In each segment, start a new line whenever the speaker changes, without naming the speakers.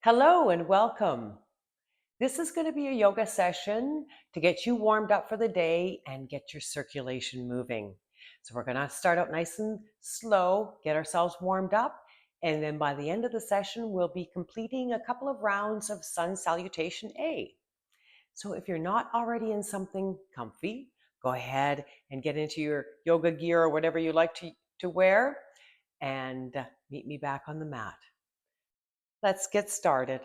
Hello and welcome. This is going to be a yoga session to get you warmed up for the day and get your circulation moving. So we're going to start out nice and slow, get ourselves warmed up, and then by the end of the session, we'll be completing a couple of rounds of Sun Salutation A. So if you're not already in something comfy, go ahead and get into your yoga gear or whatever you like to wear and meet me back on the mat. Let's get started.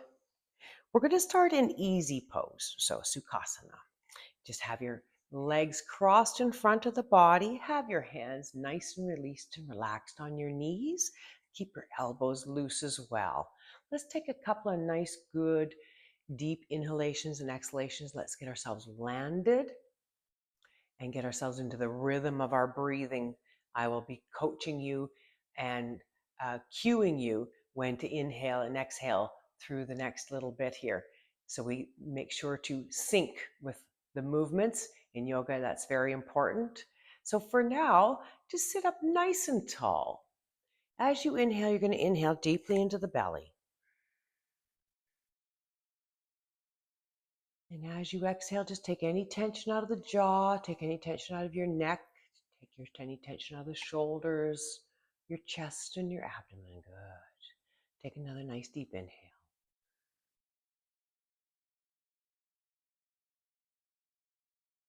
We're going to start in easy pose, so Sukhasana. Just have your legs crossed in front of the body. Have your hands nice and released and relaxed on your knees. Keep your elbows loose as well. Let's take a couple of nice, good, deep inhalations and exhalations. Let's get ourselves landed and get ourselves into the rhythm of our breathing. I will be coaching you and cueing you when to inhale and exhale through the next little bit here. So we make sure to sync with the movements in yoga. That's very important. So for now, just sit up nice and tall. As you inhale, you're going to inhale deeply into the belly. And as you exhale, just take any tension out of the jaw, take any tension out of your neck, take any tension out of the shoulders, your chest and your abdomen. Good. Take another nice deep inhale.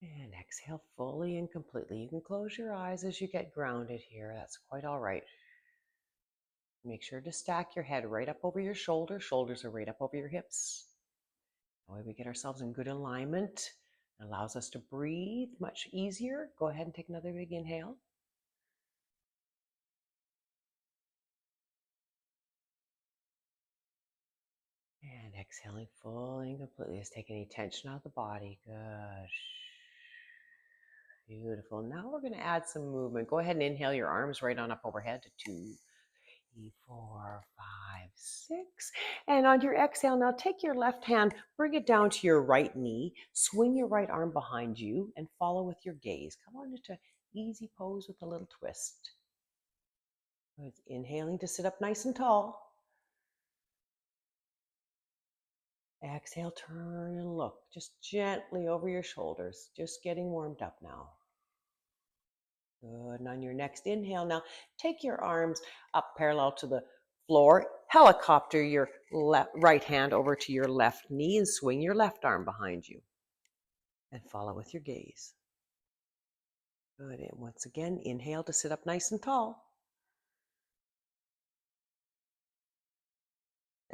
And exhale fully and completely. You can close your eyes as you get grounded here. That's quite all right. Make sure to stack your head right up over your shoulders. Shoulders are right up over your hips. That way we get ourselves in good alignment. It allows us to breathe much easier. Go ahead and take another big inhale. And exhaling fully and completely. Just take any tension out of the body. Good. Beautiful. Now we're going to add some movement. Go ahead and inhale your arms right on up overhead to 2, 3, 4, 5, 6. And on your exhale, now take your left hand, bring it down to your right knee, swing your right arm behind you, and follow with your gaze. Come on into easy pose with a little twist. Good. Inhaling to sit up nice and tall. Exhale, turn and look just gently over your shoulders, just getting warmed up now. Good. And on your next inhale, now take your arms up parallel to the floor. Helicopter your right hand over to your left knee and swing your left arm behind you. And follow with your gaze. Good. And once again, inhale to sit up nice and tall.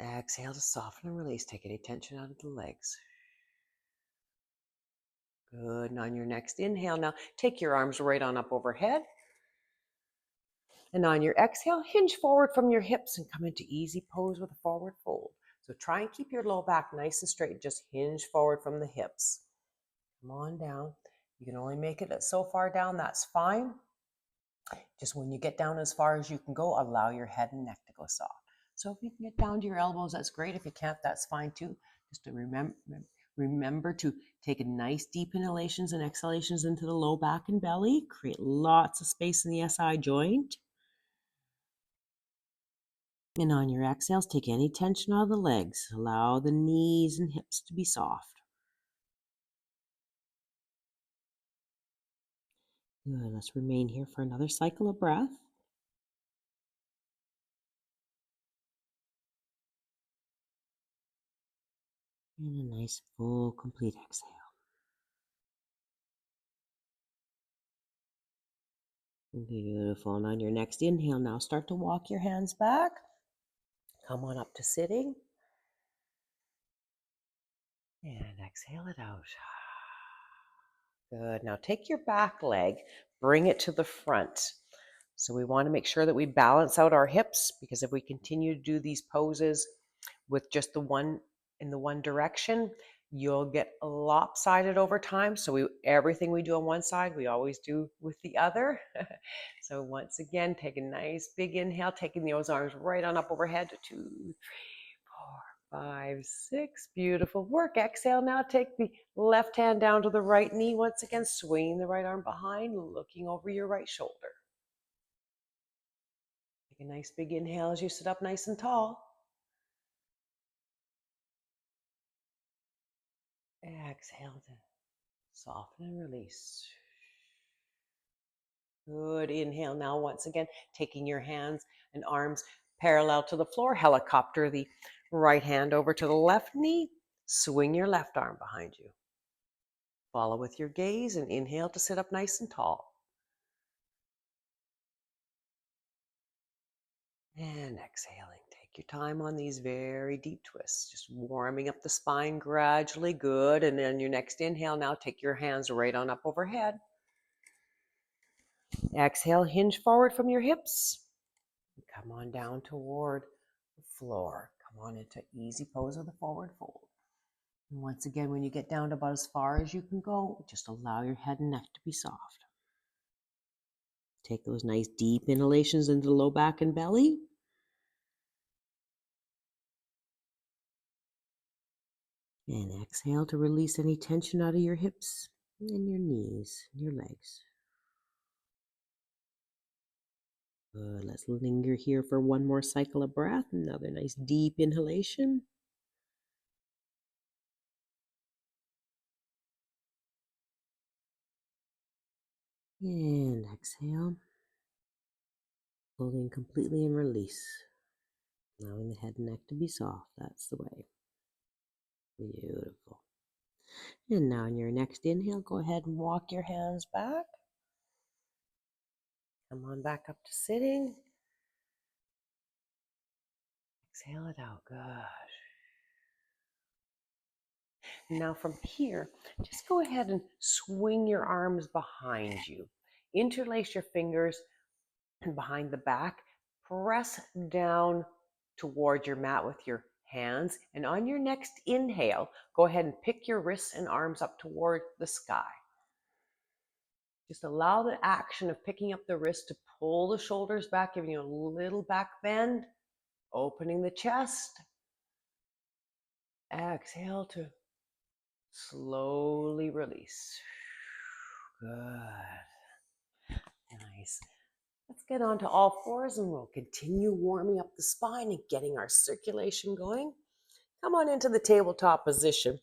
Exhale to soften and release. Take any tension out of the legs. Good. And on your next inhale, now take your arms right on up overhead. And on your exhale, hinge forward from your hips and come into easy pose with a forward fold. So try and keep your low back nice and straight. Just hinge forward from the hips. Come on down. You can only make it so far down. That's fine. Just when you get down as far as you can go, allow your head and neck to go soft. So if you can get down to your elbows, that's great. If you can't, that's fine too. Just to remember to take a nice deep inhalations and exhalations into the low back and belly. Create lots of space in the SI joint. And on your exhales, take any tension out of the legs. Allow the knees and hips to be soft. Good. Let's remain here for another cycle of breath. And a nice, full, complete exhale. Beautiful. And on your next inhale, now start to walk your hands back. Come on up to sitting. And exhale it out. Good. Now take your back leg, bring it to the front. So we want to make sure that we balance out our hips, because if we continue to do these poses with just the one in the one direction, you'll get lopsided over time. So everything we do on one side, we always do with the other. So once again, take a nice big inhale, taking those arms right on up overhead. 2, 3, 4, 5, 6. Beautiful work. Exhale. Now take the left hand down to the right knee. Once again, swinging the right arm behind, looking over your right shoulder. Take a nice big inhale as you sit up nice and tall. Exhale to soften and release. Good. Inhale now, once again, taking your hands and arms parallel to the floor. Helicopter the right hand over to the left knee. Swing your left arm behind you. Follow with your gaze and inhale to sit up nice and tall. And exhaling. Take your time on these very deep twists. Just warming up the spine gradually. Good. And then your next inhale, now take your hands right on up overhead. Exhale, hinge forward from your hips. Come on down toward the floor. Come on into easy pose of the forward fold. And once again, when you get down to about as far as you can go, just allow your head and neck to be soft. Take those nice deep inhalations into the low back and belly. And exhale to release any tension out of your hips and your knees and your legs. Good. Let's linger here for one more cycle of breath. Another nice deep inhalation. And exhale. Folding completely and release. Allowing the head and neck to be soft. That's the way. Beautiful. And now in your next inhale, go ahead and walk your hands back. Come on back up to sitting. Exhale it out. Good. Now from here, just go ahead and swing your arms behind you. Interlace your fingers behind the back. Press down toward your mat with your hands. And on your next inhale, go ahead and pick your wrists and arms up toward the sky. Just allow the action of picking up the wrist to pull the shoulders back, giving you a little back bend, opening the chest. Exhale to slowly release. Good. Nice. Let's get on to all fours and we'll continue warming up the spine and getting our circulation going. Come on into the tabletop position,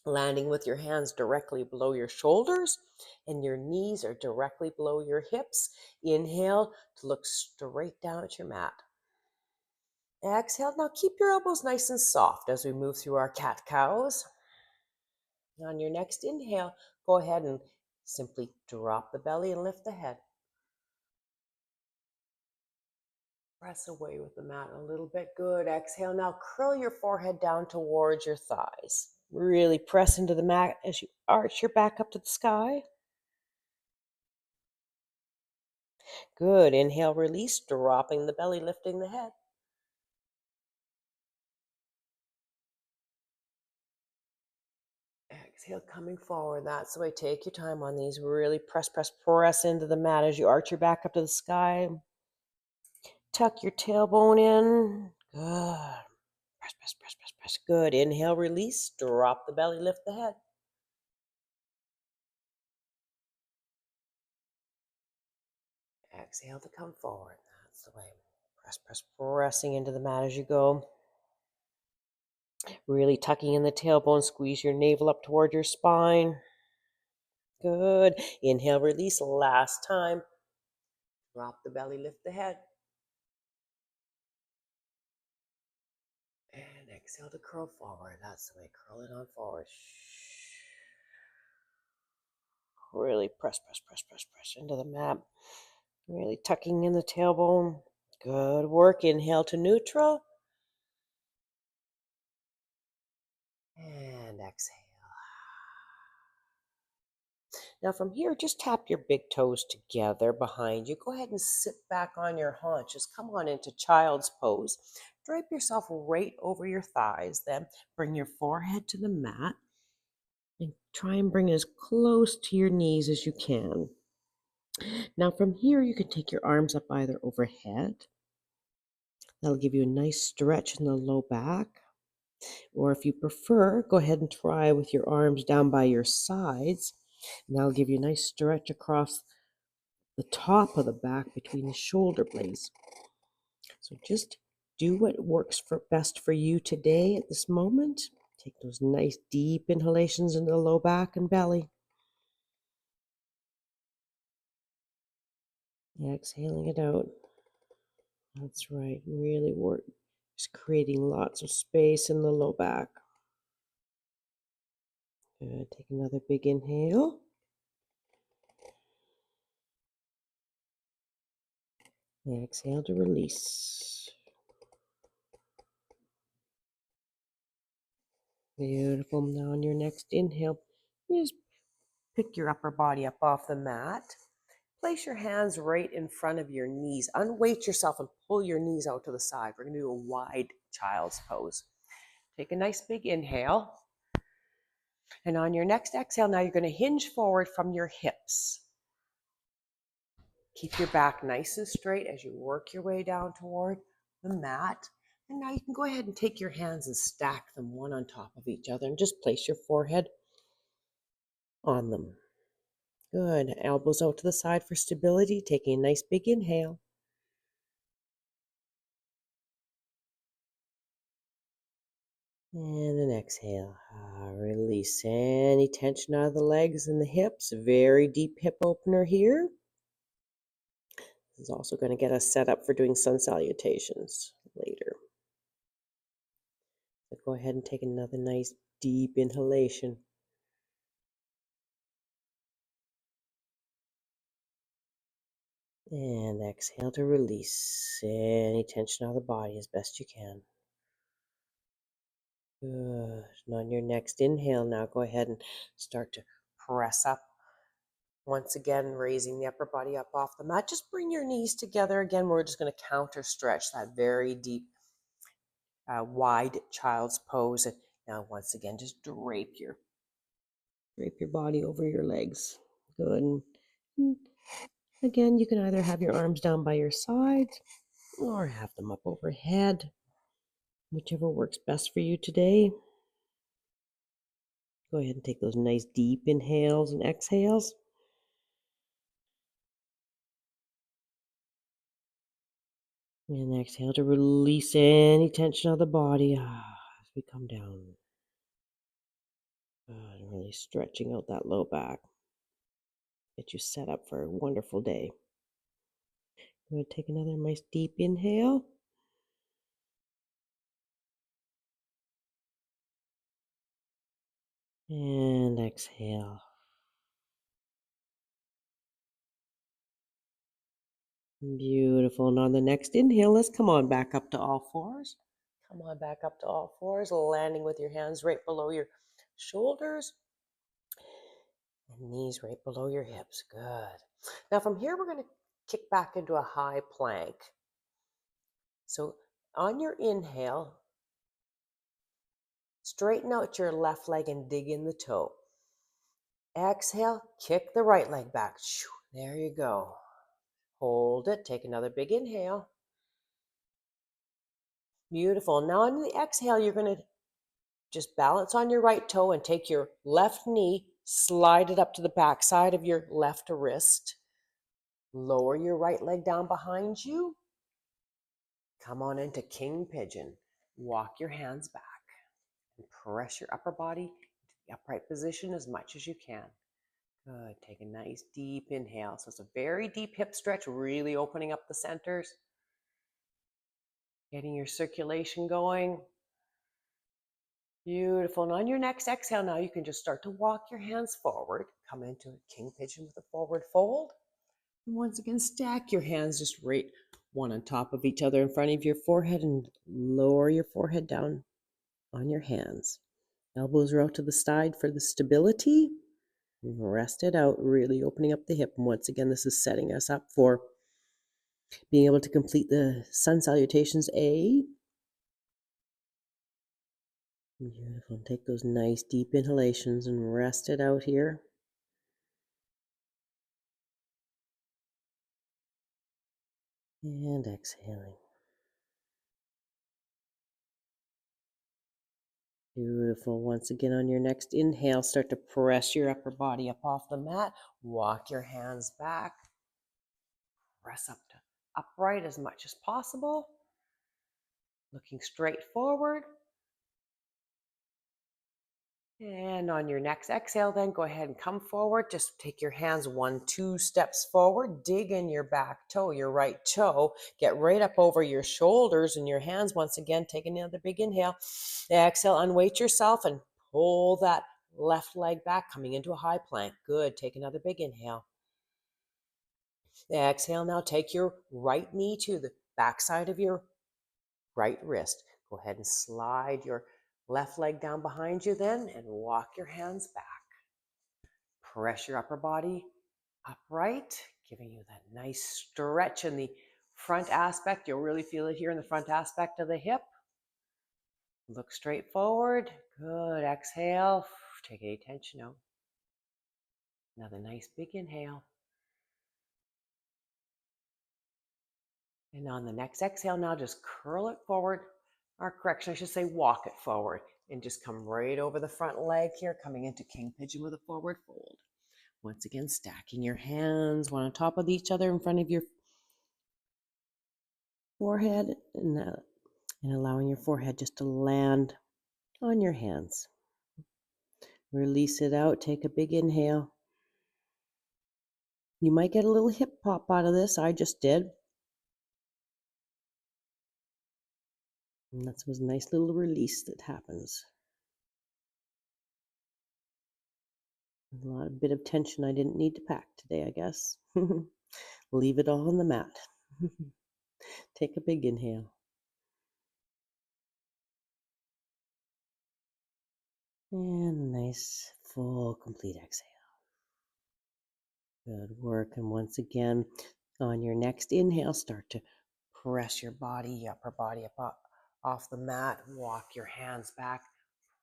landing with your hands directly below your shoulders and your knees are directly below your hips. Inhale to look straight down at your mat. Exhale. Now keep your elbows nice and soft as we move through our cat-cows. On your next inhale, go ahead and simply drop the belly and lift the head. Press away with the mat a little bit. Good. Exhale. Now curl your forehead down towards your thighs. Really press into the mat as you arch your back up to the sky. Good. Inhale, release, dropping the belly, lifting the head. Exhale, coming forward. That's the way. Take your time on these. Really press, press, press into the mat as you arch your back up to the sky. Tuck your tailbone in. Good. Press, press, press, press, press. Good. Inhale, release. Drop the belly, lift the head. Exhale to come forward. That's the way. Press, press, pressing into the mat as you go. Really tucking in the tailbone. Squeeze your navel up toward your spine. Good. Inhale, release. Last time. Drop the belly, lift the head. And exhale to curl forward. That's the way. Curl it on forward. Really press, press, press, press, press into the mat. Really tucking in the tailbone. Good work. Inhale to neutral. And exhale. Now from here, just tap your big toes together behind you. Go ahead and sit back on your haunches. Come on into child's pose. Drape yourself right over your thighs. Then bring your forehead to the mat. And try and bring it as close to your knees as you can. Now from here, you can take your arms up either overhead. That'll give you a nice stretch in the low back. Or if you prefer, go ahead and try with your arms down by your sides. And that'll give you a nice stretch across the top of the back between the shoulder blades. So just do what works best for you today at this moment. Take those nice deep inhalations into the low back and belly. Exhaling it out. That's right. Really work. Just creating lots of space in the low back. Good. Take another big inhale. Exhale to release. Beautiful. Now on your next inhale, you just pick your upper body up off the mat. Place your hands right in front of your knees. Unweight yourself and pull your knees out to the side. We're going to do a wide child's pose. Take a nice big inhale. And on your next exhale, now you're going to hinge forward from your hips. Keep your back nice and straight as you work your way down toward the mat. And now you can go ahead and take your hands and stack them one on top of each other and just place your forehead on them. Good. Elbows out to the side for stability. Taking a nice big inhale. And an exhale. Release any tension out of the legs and the hips. Very deep hip opener here. This is also going to get us set up for doing sun salutations later. So go ahead and take another nice deep inhalation. And exhale to release any tension out of the body as best you can. Good. And on your next inhale, now go ahead and start to press up. Once again, raising the upper body up off the mat. Just bring your knees together. Again, we're just going to counter stretch that very deep, wide child's pose. And now, once again, just drape your body over your legs. Good. And again, you can either have your arms down by your sides or have them up overhead, whichever works best for you today. Go ahead and take those nice deep inhales and exhales. And exhale to release any tension of the body as we come down. And really stretching out that low back. Get you set up for a wonderful day. I'm going to take another nice deep inhale. And exhale. Beautiful. And on the next inhale, let's come on back up to all fours. Come on back up to all fours, landing with your hands right below your shoulders and knees right below your hips. Good. Now from here, we're going to kick back into a high plank. So on your inhale, straighten out your left leg and dig in the toe. Exhale, kick the right leg back. There you go. Hold it. Take another big inhale. Beautiful. Now on the exhale, you're going to just balance on your right toe and take your left knee, slide it up to the back side of your left wrist. Lower your right leg down behind you. Come on into king pigeon. Walk your hands back and press your upper body into the upright position as much as you can. Good. Take a nice deep inhale. So it's a very deep hip stretch, really opening up the centers. Getting your circulation going. Beautiful. And on your next exhale now, you can just start to walk your hands forward. Come into a king pigeon with a forward fold. And once again, stack your hands just right one on top of each other in front of your forehead and lower your forehead down on your hands. Elbows are out to the side for the stability. Rest it out, really opening up the hip. And once again, this is setting us up for being able to complete the Sun Salutations A. Beautiful. Take those nice deep inhalations and rest it out here. And exhaling. Beautiful. Once again, on your next inhale, start to press your upper body up off the mat. Walk your hands back. Press up to upright as much as possible. Looking straight forward. And on your next exhale, then go ahead and come forward. Just take your hands 1, 2 steps forward. Dig in your back toe, your right toe. Get right up over your shoulders and your hands once again. Take another big inhale. Exhale, unweight yourself and pull that left leg back, coming into a high plank. Good. Take another big inhale. Exhale. Now take your right knee to the backside of your right wrist. Go ahead and slide your left leg down behind you then and walk your hands back. Press your upper body upright, giving you that nice stretch in the front aspect. You'll really feel it here in the front aspect of the hip. Look straight forward. Good. Exhale. Take any tension out. Another nice big inhale. And on the next exhale, now just curl it forward. Or correction, I should say walk it forward. And just come right over the front leg here, coming into king pigeon with a forward fold. Once again, stacking your hands one on top of each other in front of your forehead and allowing your forehead just to land on your hands. Release it out. Take a big inhale. You might get a little hip pop out of this. I just did. And that was a nice little release that happens. A lot of bit of tension I didn't need to pack today, I guess. Leave it all on the mat. Take a big inhale. And a nice, full, complete exhale. Good work. And once again, on your next inhale, start to press your body, upper body up off the mat. Walk your hands back,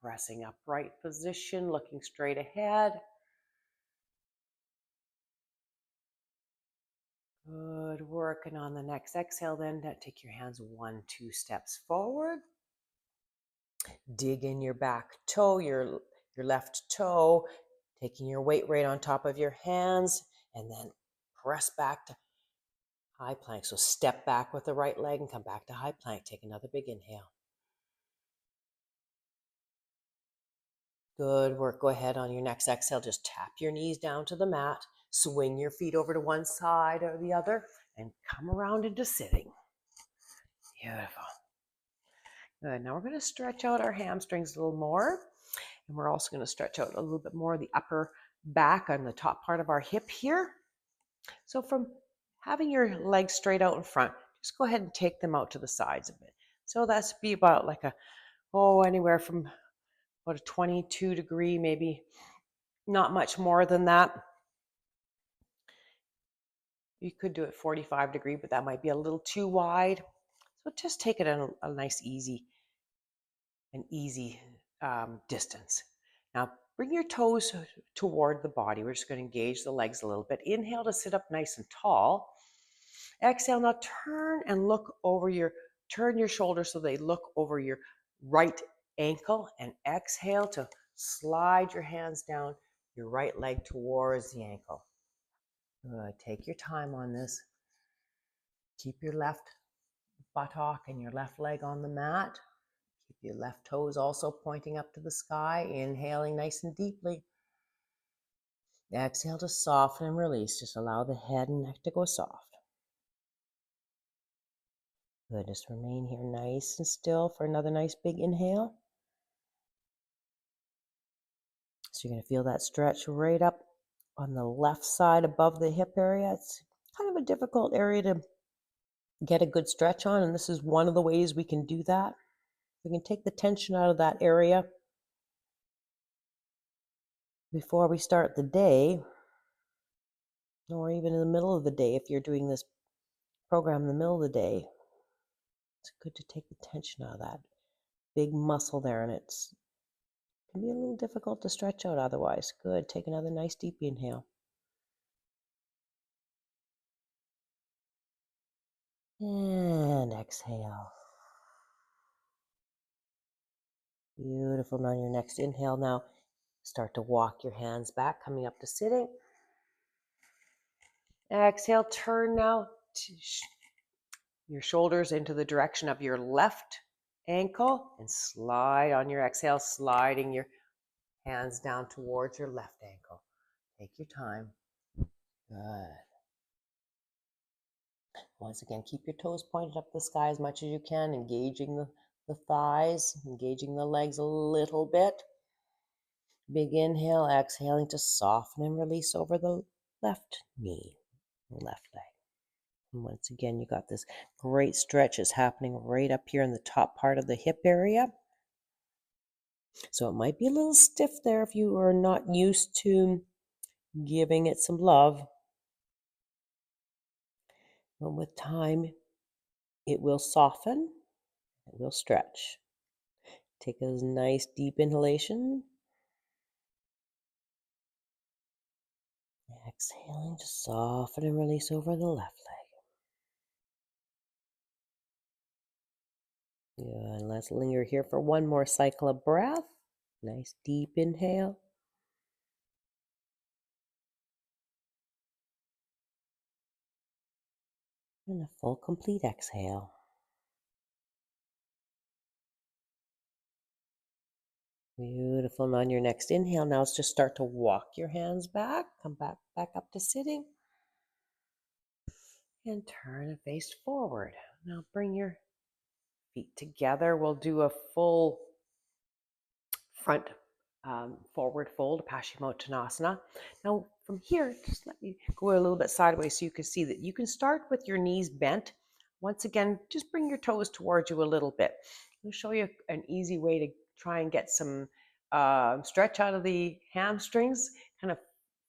pressing upright position, looking straight ahead. Good work. And on the next exhale, then take your hands 1, 2 steps forward. Dig in your back toe, your left toe, taking your weight right on top of your hands, and then press back to high plank. So step back with the right leg and come back to high plank. Take another big inhale. Good work. Go ahead on your next exhale. Just tap your knees down to the mat. Swing your feet over to one side or the other and come around into sitting. Beautiful. Good. Now we're going to stretch out our hamstrings a little more. And we're also going to stretch out a little bit more of the upper back on the top part of our hip here. So from having your legs straight out in front, just go ahead and take them out to the sides a bit. So that's be about like anywhere from about a 22-degree, maybe not much more than that. You could do it 45-degree, but that might be a little too wide. So just take it in a nice, easy distance. Now bring your toes toward the body. We're just going to engage the legs a little bit. Inhale to sit up nice and tall. Exhale, now turn your shoulders so they look over your right ankle, and exhale to slide your hands down your right leg towards the ankle. Good. Take your time on this. Keep your left buttock and your left leg on the mat. Keep your left toes also pointing up to the sky, inhaling nice and deeply. Exhale to soften and release. Just allow the head and neck to go soft. Good. Just remain here nice and still for another nice big inhale. So you're going to feel that stretch right up on the left side above the hip area. It's kind of a difficult area to get a good stretch on, and this is one of the ways we can do that. We can take the tension out of that area before we start the day, or even in the middle of the day. If you're doing this program in the middle of the day, it's good to take the tension out of that big muscle there, and it can be a little difficult to stretch out otherwise. Good. Take another nice deep inhale. And exhale. Beautiful. Now your next inhale, now start to walk your hands back, coming up to sitting. Exhale, turn now your shoulders into the direction of your left ankle and slide on your exhale, sliding your Hands down towards your left ankle. Take your time. Good. Once again, keep your toes pointed up the sky as much as you can, engaging the thighs, engaging the legs a little bit. Big inhale, exhaling to soften and release over the left knee, left leg. And once again, you got this great stretch is happening right up here in the top part of the hip area. So it might be a little stiff there if you are not used to giving it some love. But with time, it will soften, it will stretch. Take a nice deep inhalation. Exhaling to soften and release over the left leg. Good. Let's linger here for one more cycle of breath. Nice deep inhale. And a full complete exhale. Beautiful. And on your next inhale, now let's just start to walk your hands back. Come back up to sitting. And turn and face forward. Now bring your feet together. We'll do a full front forward fold, Paschimottanasana. Now from here, just let me go a little bit sideways so you can see that you can start with your knees bent. Once again, just bring your toes towards you a little bit. I'll show you an easy way to try and get some stretch out of the hamstrings, kind of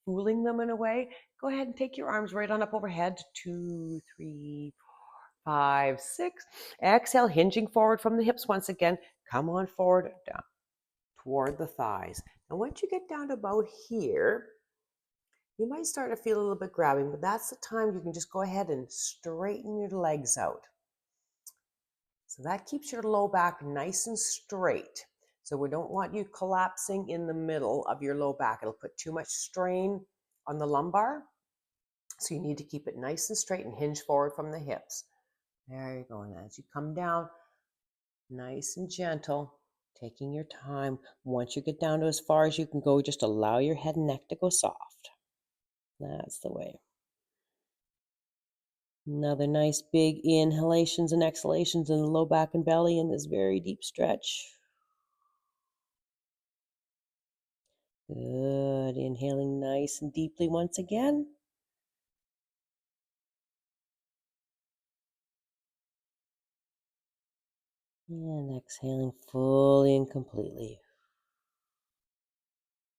fooling them in a way. Go ahead and take your arms right on up overhead. 2, 3, 4, 5, 6. Exhale, hinging forward from the hips once again. Come on forward, down toward the thighs. And once you get down to about here, you might start to feel a little bit grabbing, but that's the time you can just go ahead and straighten your legs out. So that keeps your low back nice and straight. So we don't want you collapsing in the middle of your low back. It'll put too much strain on the lumbar. So you need to keep it nice and straight and hinge forward from the hips. There you go. And as you come down, nice and gentle, taking your time. Once you get down to as far as you can go, just allow your head and neck to go soft. That's the way. Another nice big inhalations and exhalations in the low back and belly in this very deep stretch. Good. Inhaling nice and deeply once again. And exhaling fully and completely.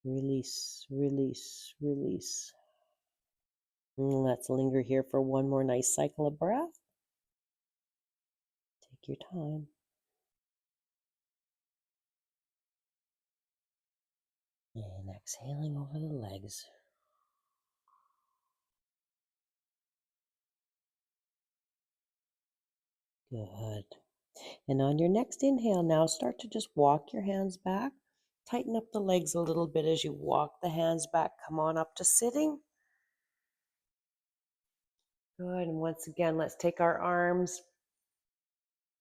Release, release, release. And let's linger here for one more nice cycle of breath. Take your time. And exhaling over the legs. Good. And on your next inhale, now start to just walk your hands back. Tighten up the legs a little bit as you walk the hands back. Come on up to sitting. Good. And once again, let's take our arms,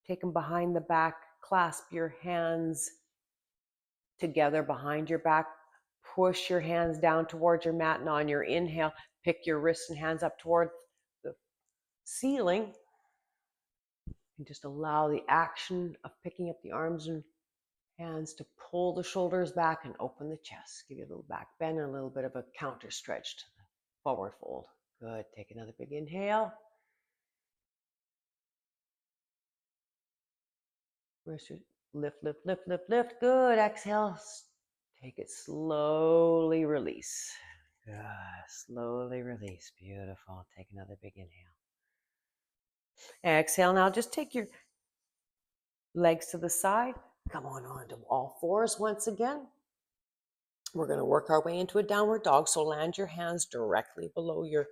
take them behind the back, clasp your hands together behind your back. Push your hands down towards your mat, and on your inhale, pick your wrists and hands up toward the ceiling. And just allow the action of picking up the arms and hands to pull the shoulders back and open the chest. Give you a little back bend and a little bit of a counter stretch to the forward fold. Good. Take another big inhale. Lift, lift, lift, lift, lift. Good. Exhale. Take it slowly, release. Good. Slowly release. Beautiful. Take another big inhale. Exhale. Now just take your legs to the side. Come on to all fours once again. We're going to work our way into a downward dog. So land your hands directly below your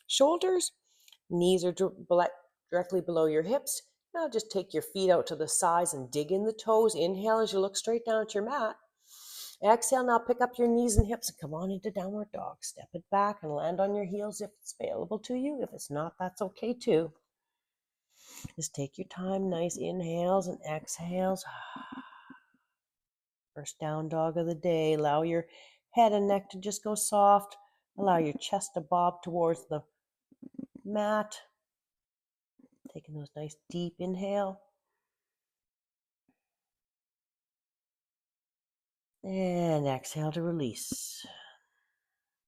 shoulders. Knees are directly below your hips. Now just take your feet out to the sides and dig in the toes. Inhale as you look straight down at your mat. Exhale, now pick up your knees and hips and come on into downward dog. Step it back and land on your heels if it's available to you. If it's not, that's okay too. Just take your time. Nice inhales and exhales. First down dog of the day. Allow your head and neck to just go soft. Allow your chest to bob towards the mat. Taking those nice deep inhale. And exhale to release.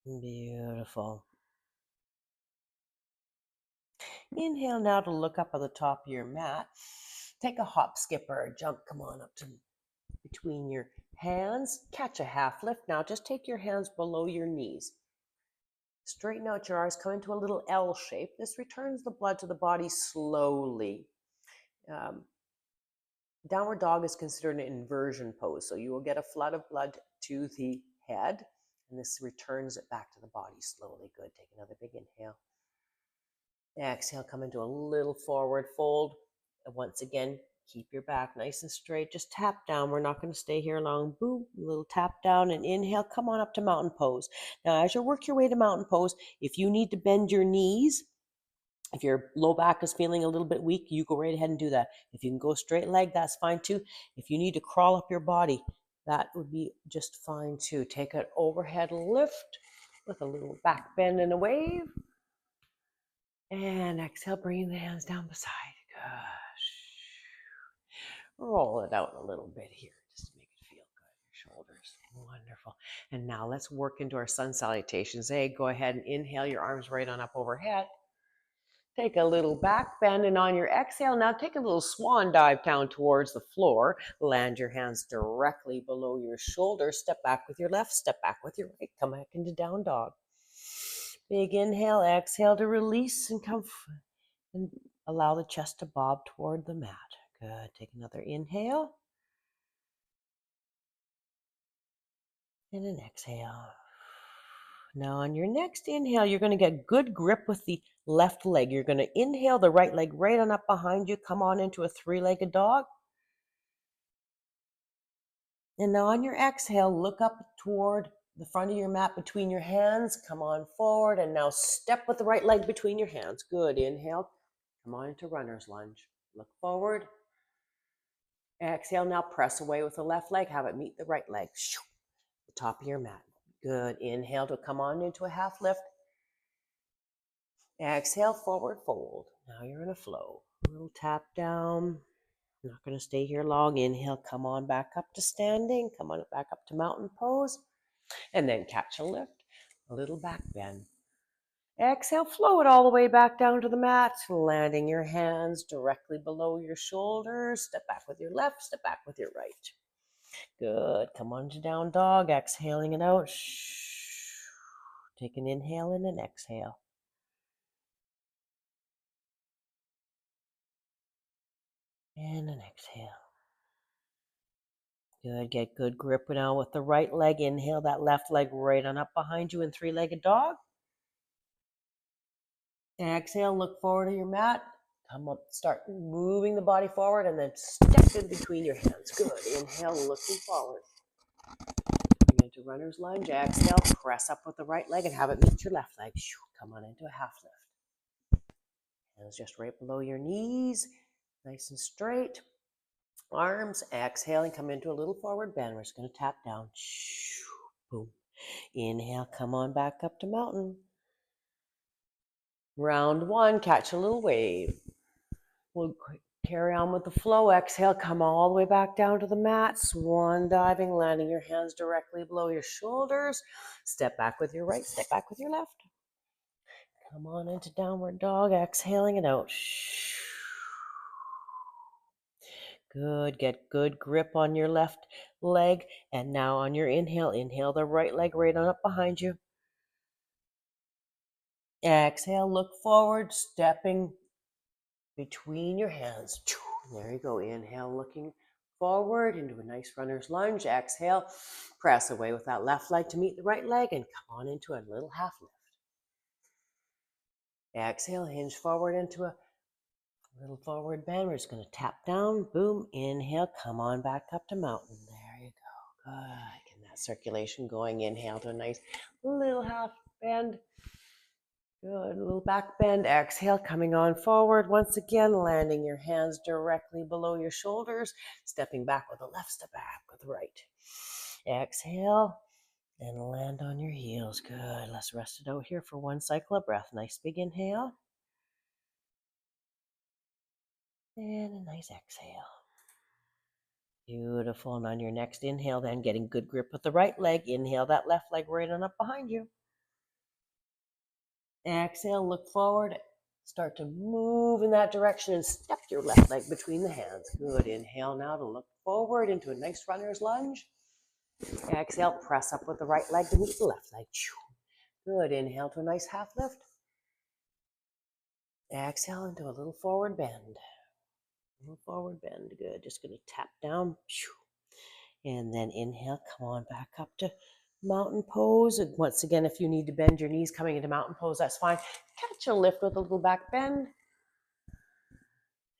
Beautiful. Inhale now to look up at the top of your mat. Take a hop, skip, or a jump. Come on up to between your hands. Catch a half lift. Now just take your hands below your knees. Straighten out your arms. Come into a little L shape. This returns the blood to the body slowly. Downward dog is considered an inversion pose. So you will get a flood of blood to the head. And this returns it back to the body slowly. Good. Take another big inhale. Exhale, come into a little forward fold. And once again, keep your back nice and straight. Just tap down. We're not going to stay here long. Boom, a little tap down and inhale. Come on up to mountain pose. Now, as you work your way to mountain pose, if you need to bend your knees, if your low back is feeling a little bit weak, you go right ahead and do that. If you can go straight leg, that's fine too. If you need to crawl up your body, that would be just fine too. Take an overhead lift with a little back bend and a wave. And exhale, bring the hands down beside. Gosh. Roll it out a little bit here just to make it feel good. Your shoulders. Wonderful. And now let's work into our Sun Salutations A. Go ahead and inhale your arms right on up overhead. Take a little back bend, and on your exhale, now take a little swan dive down towards the floor. Land your hands directly below your shoulders. Step back with your left, step back with your right. Come back into down dog. Big inhale, exhale to release and come and allow the chest to bob toward the mat. Good. Take another inhale. And an exhale. Now on your next inhale, you're going to get good grip with the left leg. You're going to inhale the right leg right on up behind you. Come on into a three-legged dog. And now on your exhale, look up toward the front of your mat between your hands. Come on forward and now step with the right leg between your hands. Good. Inhale. Come on into runner's lunge. Look forward. Exhale. Now press away with the left leg. Have it meet the right leg. The top of your mat. Good. Inhale to come on into a half lift. Exhale, forward fold. Now you're in a flow. A little tap down. I'm not going to stay here long. Inhale, come on back up to standing. Come on back up to mountain pose. And then catch a lift. A little back bend. Exhale, flow it all the way back down to the mat. Landing your hands directly below your shoulders. Step back with your left, step back with your right. Good. Come on to down dog. Exhaling it out. Take an inhale and an exhale. And an exhale. Good. Get good grip now with the right leg. Inhale that left leg right on up behind you in three-legged dog. Exhale, look forward to your mat. Come up, start moving the body forward and then step in between your hands. Good. Inhale, looking forward. Bring into runner's lunge. Exhale, press up with the right leg and have it meet your left leg. Come on into a half lift. Hands just right below your knees. Nice and straight. Arms, exhaling, come into a little forward bend. We're just going to tap down. Boom. Inhale, come on back up to mountain. Round one, catch a little wave. We'll carry on with the flow. Exhale, come all the way back down to the mat. Swan diving, landing your hands directly below your shoulders. Step back with your right, step back with your left. Come on into downward dog, exhaling it out. Good. Get good grip on your left leg. And now on your inhale, inhale the right leg right on up behind you. Exhale, look forward, stepping between your hands. There you go. Inhale, looking forward into a nice runner's lunge. Exhale, press away with that left leg to meet the right leg and come on into a little half lift. Exhale, hinge forward into a little forward bend. We're just going to tap down. Boom. Inhale, come on back up to mountain. There you go. Good. Getting that circulation going. Inhale to a nice little half bend. Good, a little back bend. Exhale, coming on forward. Once again, landing your hands directly below your shoulders, stepping back with the left, step back with the right. Exhale, and land on your heels. Good. Let's rest it out here for one cycle of breath. Nice big inhale. And a nice exhale. Beautiful. And on your next inhale, then getting good grip with the right leg. Inhale that left leg right on up behind you. Exhale, look forward. Start to move in that direction and step your left leg between the hands. Good. Inhale now to look forward into a nice runner's lunge. Exhale, press up with the right leg to meet the left leg. Good. Inhale to a nice half lift. Exhale into a little forward bend. A little forward bend. Good. Just going to tap down. And then inhale, come on back up to mountain pose. And once again, if you need to bend your knees coming into mountain pose, that's fine. Catch a lift with a little back bend.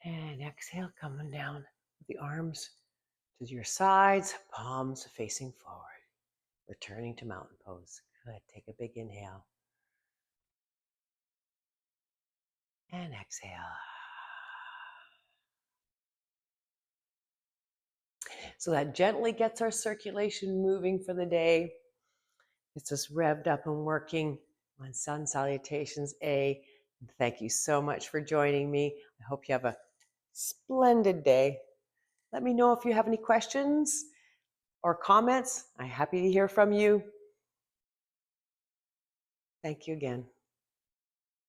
And exhale, coming down with the arms to your sides, palms facing forward. Returning to mountain pose. Good. Take a big inhale. And exhale. So that gently gets our circulation moving for the day. Gets us revved up and working on Sun Salutations A. Thank you so much for joining me. I hope you have a splendid day. Let me know if you have any questions or comments. I'm happy to hear from you. Thank you again.